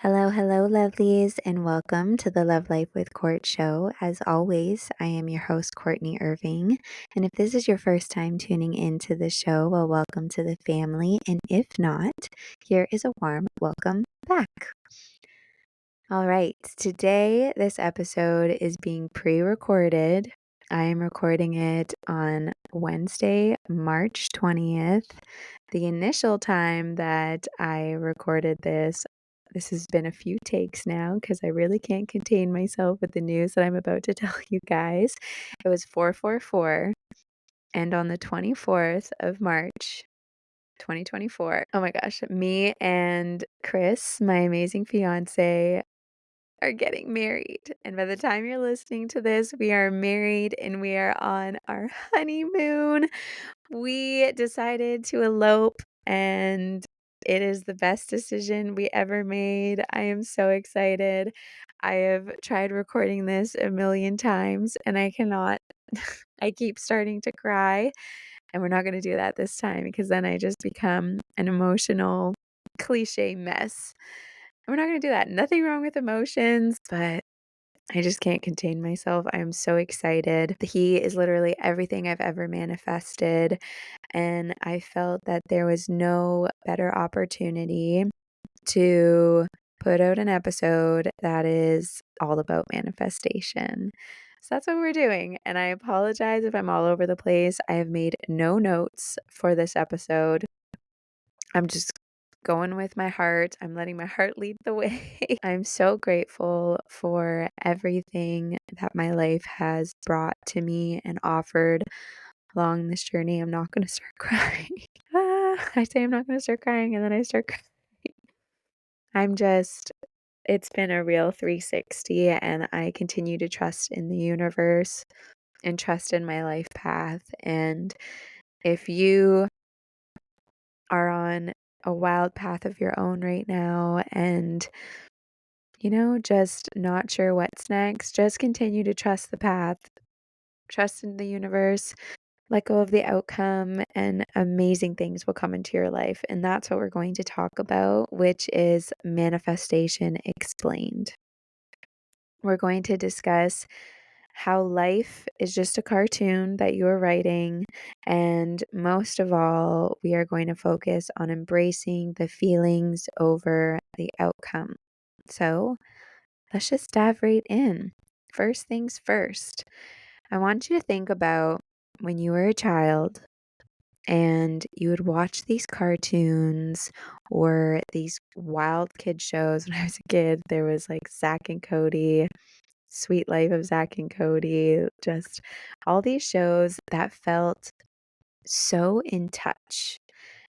Hello, hello, lovelies, and welcome to the Love Life with Court show. As always, I am your host, Courtney Irving. And if this is your first time tuning into the show, well, welcome to the family. And if not, here is a warm welcome back. All right, today, this episode is being pre recorded. I am recording it on Wednesday, March 20th. The initial time that I recorded this has been a few takes now because I really can't contain myself with the news that I'm about to tell you guys. It was 444, and on the 24th of March, 2024, oh my gosh, me and Chris, my amazing fiance, are getting married. And by the time you're listening to this, we are married and we are on our honeymoon. We decided to elope, and it is the best decision we ever made. I am so excited. I have tried recording this a million times and I cannot. I keep starting to cry, and we're not going to do that this time because then I just become an emotional cliche mess. We're not going to do that. Nothing wrong with emotions, but I just can't contain myself. I am so excited. He is literally everything I've ever manifested, and I felt that there was no better opportunity to put out an episode that is all about manifestation. So that's what we're doing, and I apologize if I'm all over the place. I have made no notes for this episode. I'm just going with my heart. I'm letting my heart lead the way. I'm so grateful for everything that my life has brought to me and offered along this journey. I'm not going to start crying. I say I'm not going to start crying and then I start crying. It's been a real 360, and I continue to trust in the universe and trust in my life path. And if you are on a wild path of your own right now and just not sure what's next, just continue to trust the path, trust in the universe, let go of the outcome, and amazing things will come into your life. And that's what we're going to talk about, which is manifestation explained. We're going to discuss how life is just a cartoon that you are writing. And most of all, we are going to focus on embracing the feelings over the outcome. So let's just dive right in. First things first, I want you to think about when you were a child and you would watch these cartoons or these wild kid shows. When I was a kid, there was like Zack and Cody, Sweet Life of Zack and Cody, just all these shows that felt so in touch.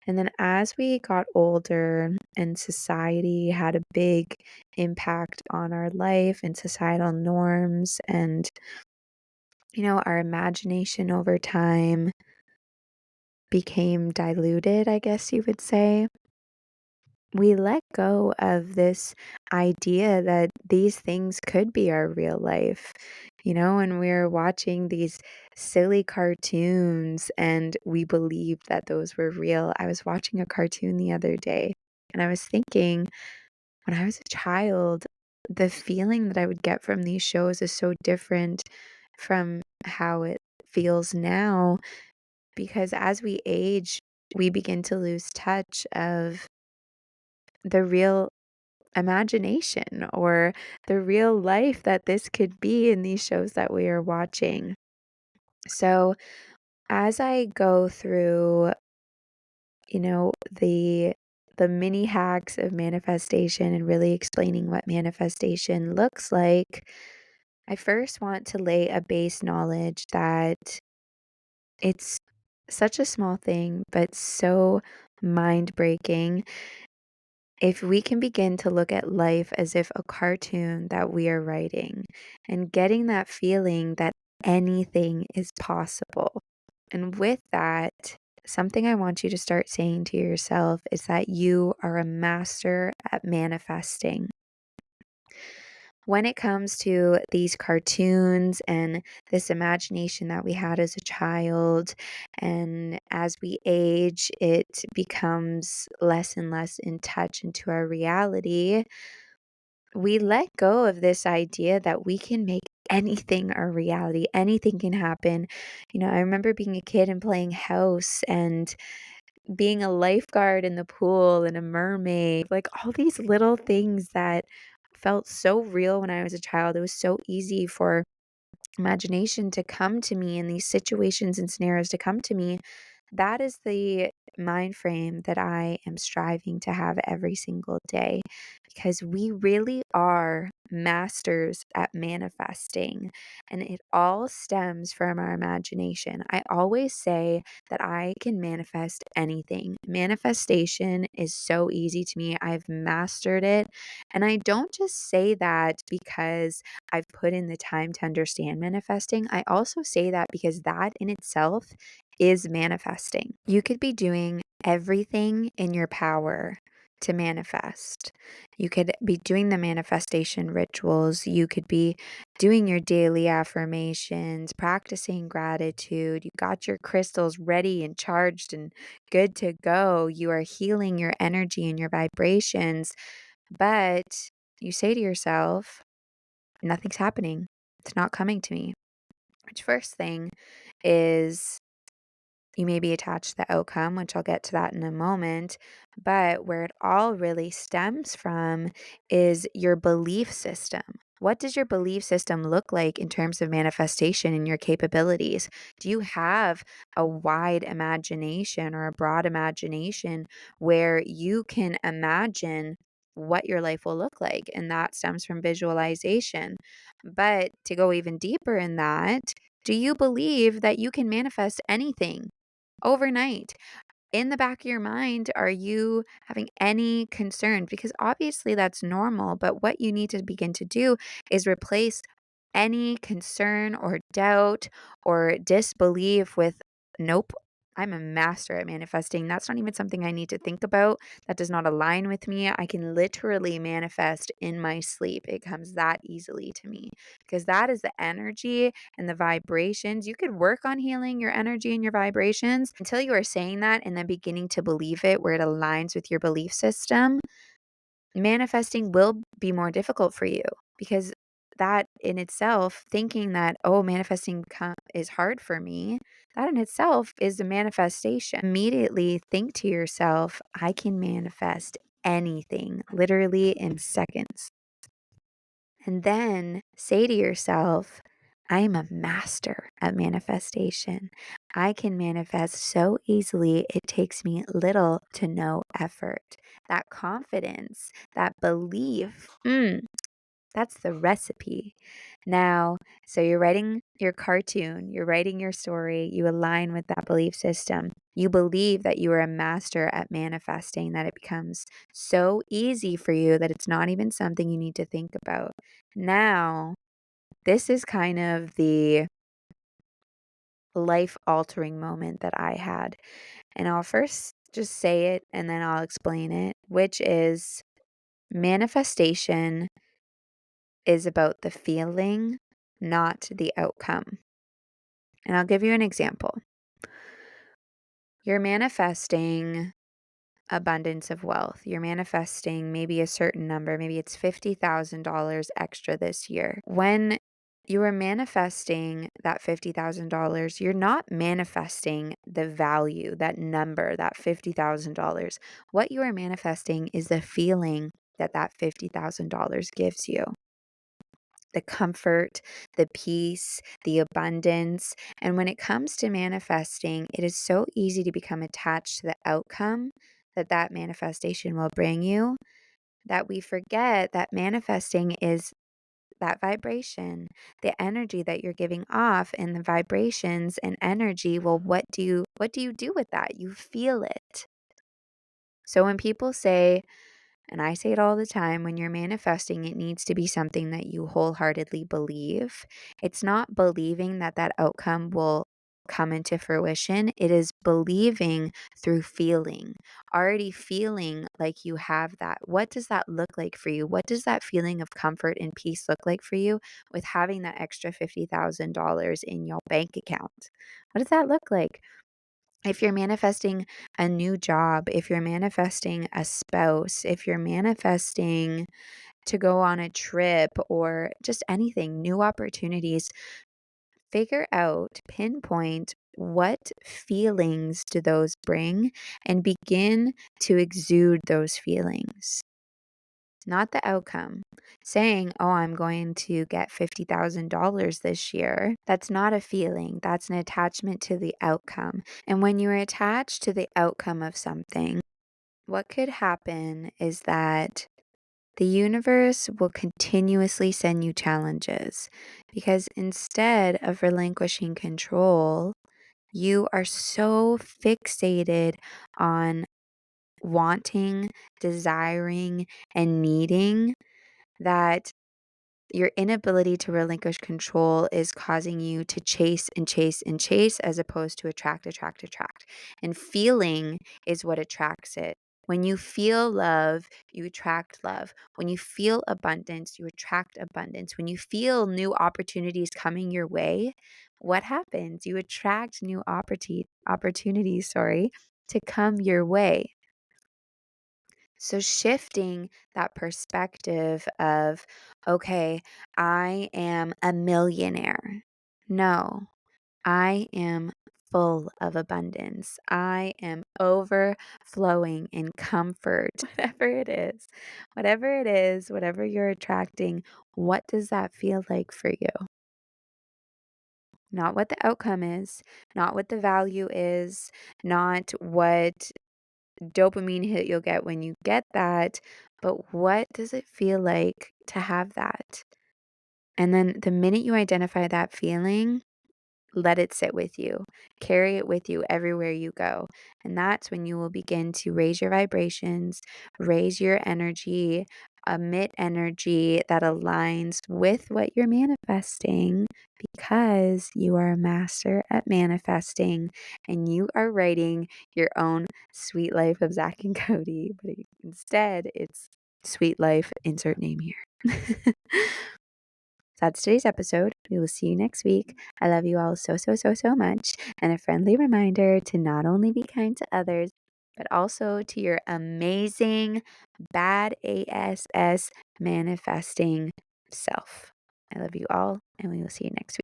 And then as we got older and society had a big impact on our life and societal norms and, our imagination over time became diluted, I guess you would say. We let go of this idea that these things could be our real life, and we're watching these silly cartoons and we believed that those were real. I was watching a cartoon the other day and I was thinking, when I was a child, the feeling that I would get from these shows is so different from how it feels now, because as we age, we begin to lose touch of the real imagination or the real life that this could be in these shows that we are watching. So, as I go through, the mini hacks of manifestation and really explaining what manifestation looks like, I first want to lay a base knowledge that it's such a small thing, but so mind breaking. If we can begin to look at life as if a cartoon that we are writing and getting that feeling that anything is possible. And with that, something I want you to start saying to yourself is that you are a master at manifesting. When it comes to these cartoons and this imagination that we had as a child, and as we age, it becomes less and less in touch into our reality. we let go of this idea that we can make anything our reality, anything can happen. I remember being a kid and playing house and being a lifeguard in the pool and a mermaid, like all these little things that felt so real when I was a child. It was so easy for imagination to come to me and these situations and scenarios to come to me. That is the mind frame that I am striving to have every single day, because we really are masters at manifesting, and it all stems from our imagination. I always say that I can manifest anything. Manifestation is so easy to me. I've mastered it. And I don't just say that because I've put in the time to understand manifesting. I also say that because that in itself is manifesting. You could be doing everything in your power to manifest. You could be doing the manifestation rituals. You could be doing your daily affirmations, practicing gratitude. You got your crystals ready and charged and good to go. You are healing your energy and your vibrations. But you say to yourself, nothing's happening. It's not coming to me. Which first thing is you may be attached to the outcome, which I'll get to that in a moment. But where it all really stems from is your belief system. What does your belief system look like in terms of manifestation and your capabilities? Do you have a wide imagination or a broad imagination where you can imagine what your life will look like? And that stems from visualization. But to go even deeper in that, do you believe that you can manifest anything overnight? In the back of your mind, are you having any concern? Because obviously that's normal, but what you need to begin to do is replace any concern or doubt or disbelief with, nope, I'm a master at manifesting. That's not even something I need to think about. That does not align with me. I can literally manifest in my sleep. It comes that easily to me because that is the energy and the vibrations. You could work on healing your energy and your vibrations until you are saying that and then beginning to believe it where it aligns with your belief system. Manifesting will be more difficult for you because that in itself, thinking that, oh, manifesting is hard for me, that in itself is a manifestation. Immediately think to yourself, I can manifest anything literally in seconds. And then say to yourself, I am a master at manifestation. I can manifest so easily, it takes me little to no effort. That confidence, that belief, that's the recipe. Now, so you're writing your cartoon, you're writing your story, you align with that belief system. You believe that you are a master at manifesting, that it becomes so easy for you that it's not even something you need to think about. Now, this is kind of the life altering moment that I had. And I'll first just say it and then I'll explain it, which is manifestation is about the feeling, not the outcome. And I'll give you an example. You're manifesting abundance of wealth. You're manifesting maybe a certain number, maybe it's $50,000 extra this year. When you are manifesting that $50,000, you're not manifesting the value, that number, that $50,000. What you are manifesting is the feeling that that $50,000 gives you. The comfort, the peace, the abundance. And when it comes to manifesting, it is so easy to become attached to the outcome that that manifestation will bring you, that we forget that manifesting is that vibration, the energy that you're giving off, and the vibrations and energy. Well, what do you do with that? You feel it. So when people say, and I say it all the time, when you're manifesting, it needs to be something that you wholeheartedly believe. It's not believing that that outcome will come into fruition. It is believing through feeling, already feeling like you have that. What does that look like for you? What does that feeling of comfort and peace look like for you with having that extra $50,000 in your bank account? What does that look like? If you're manifesting a new job, if you're manifesting a spouse, if you're manifesting to go on a trip or just anything, new opportunities. Figure out, pinpoint what feelings do those bring and begin to exude those feelings, not the outcome. Saying, oh, I'm going to get $50,000 this year, that's not a feeling. That's an attachment to the outcome. And when you're attached to the outcome of something, what could happen is that the universe will continuously send you challenges because instead of relinquishing control, you are so fixated on wanting, desiring, and needing that your inability to relinquish control is causing you to chase and chase and chase as opposed to attract, attract, attract. And feeling is what attracts it. When you feel love, you attract love. When you feel abundance, you attract abundance. When you feel new opportunities coming your way, what happens? You attract new opportunities, to come your way. So shifting that perspective of, okay, I am a millionaire. No, I am full of abundance. I am overflowing in comfort, whatever it is, whatever you're attracting, what does that feel like for you? Not what the outcome is, not what the value is, not what dopamine hit you'll get when you get that, but what does it feel like to have that? And then the minute you identify that feeling, let it sit with you. Carry it with you everywhere you go. And that's when you will begin to raise your vibrations, raise your energy, emit energy that aligns with what you're manifesting because you are a master at manifesting and you are writing your own sweet life of Zach and Cody. But instead, it's sweet life, insert name here. That's today's episode. We will see you next week. I love you all so, so, so, so much. And a friendly reminder to not only be kind to others, but also to your amazing, bad ASS manifesting self. I love you all, and we will see you next week.